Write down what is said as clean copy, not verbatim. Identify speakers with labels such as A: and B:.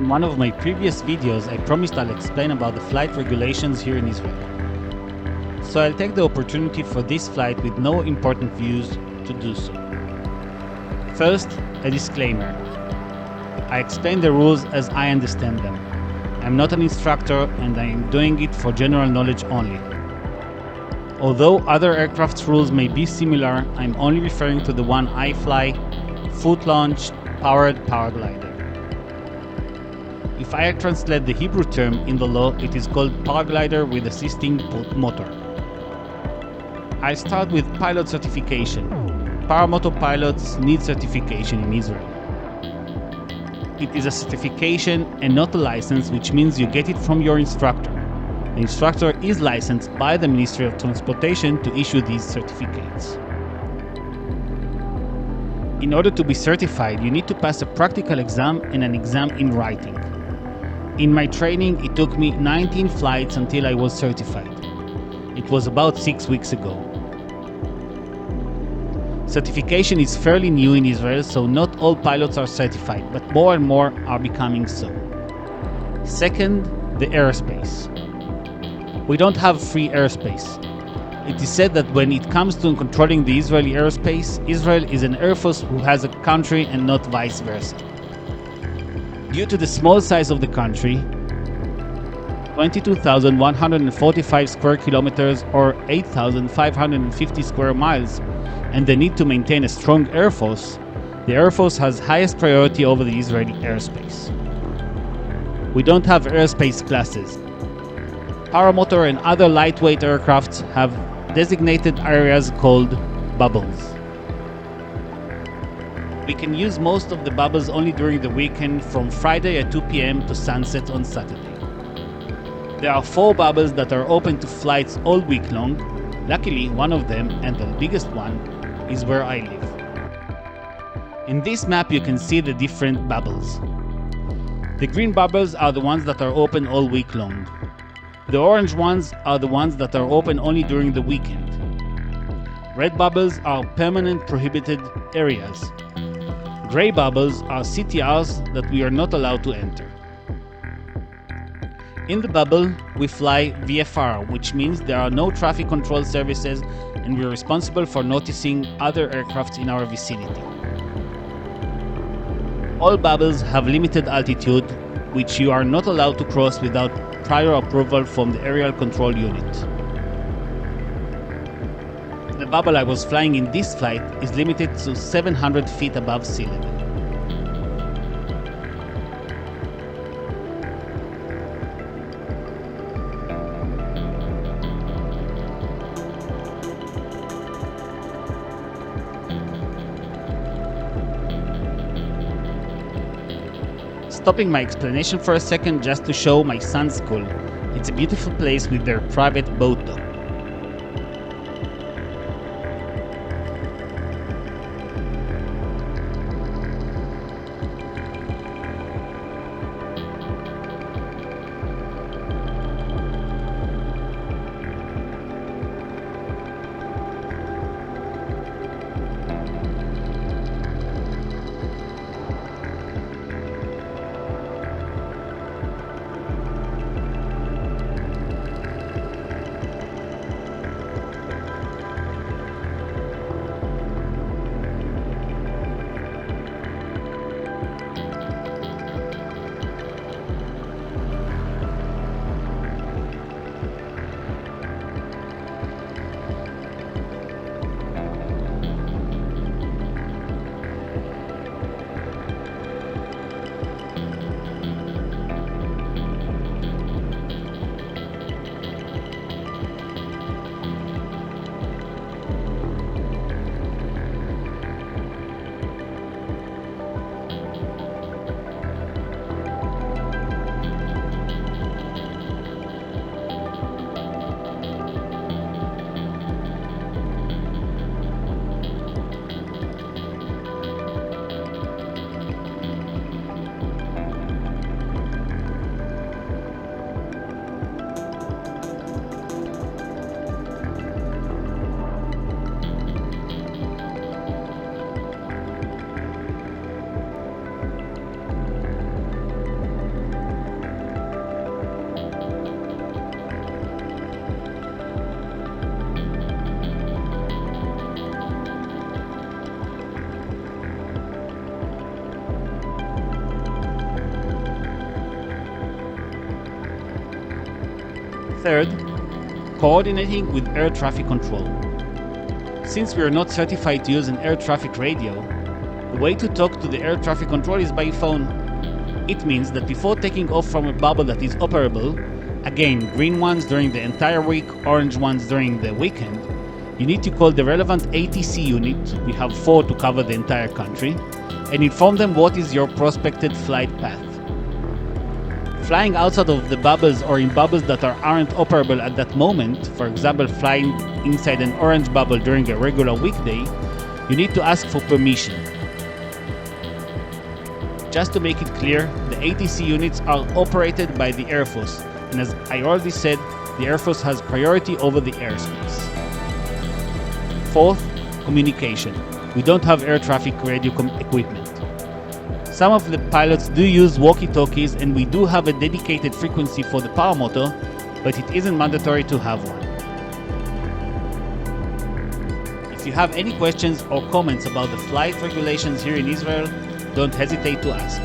A: In one of my previous videos, I promised I'll explain about the flight regulations here in Israel. So I'll take the opportunity for this flight with no important views to do so. First, a disclaimer. I explain the rules as I understand them. I'm not an instructor and I am doing it for general knowledge only. Although other aircraft's rules may be similar, I'm only referring to the one I fly, foot-launched, powered paraglider. If I translate the Hebrew term in the law, it is called paraglider with assisting motor. I start with pilot certification. Paramotor pilots need certification in Israel. It is a certification and not a license, which means you get it from your instructor. The instructor is licensed by the Ministry of Transportation to issue these certificates. In order to be certified, you need to pass a practical exam and an exam in writing. In my training, it took me 19 flights until I was certified. It was about 6 weeks ago. Certification is fairly new in Israel, so not all pilots are certified, but more and more are becoming so. Second, the airspace. We don't have free airspace. It is said that when it comes to controlling the Israeli airspace, Israel is an air force who has a country and not vice versa. Due to the small size of the country, 22,145 square kilometers or 8,550 square miles, and the need to maintain a strong air force, the air force has highest priority over the Israeli airspace. We don't have airspace classes. Paramotor and other lightweight aircrafts have designated areas called bubbles. We can use most of the bubbles only during the weekend from Friday at 2 p.m. to sunset on Saturday. There are 4 bubbles that are open to flights all week long. Luckily, one of them, and the biggest one, is where I live. In this map you can see the different bubbles. The green bubbles are the ones that are open all week long. The orange ones are the ones that are open only during the weekend. Red bubbles are permanent prohibited areas. Gray bubbles are CTRs that we are not allowed to enter. In the bubble, we fly VFR, which means there are no traffic control services and we are responsible for noticing other aircrafts in our vicinity. All bubbles have limited altitude, which you are not allowed to cross without prior approval from the aerial control unit. The bubble I was flying in this flight is limited to 700 feet above sea level. Stopping my explanation for a second just to show my son's school. It's a beautiful place with their private boat dock. Third, coordinating with air traffic control. Since we are not certified to use an air traffic radio, the way to talk to the air traffic control is by phone. It means that before taking off from a bubble that is operable, again, green ones during the entire week, orange ones during the weekend, you need to call the relevant ATC unit, we have 4 to cover the entire country, and inform them what is your prospected flight path. Flying outside of the bubbles or in bubbles that aren't operable at that moment, for example flying inside an orange bubble during a regular weekday, you need to ask for permission. Just to make it clear, the ATC units are operated by the Air Force, and as I already said, the Air Force has priority over the airspace. Fourth, communication. We don't have air traffic radio equipment. Some of the pilots do use walkie-talkies, and we do have a dedicated frequency for the Paramotor, but it isn't mandatory to have one. If you have any questions or comments about the flight regulations here in Israel, don't hesitate to ask.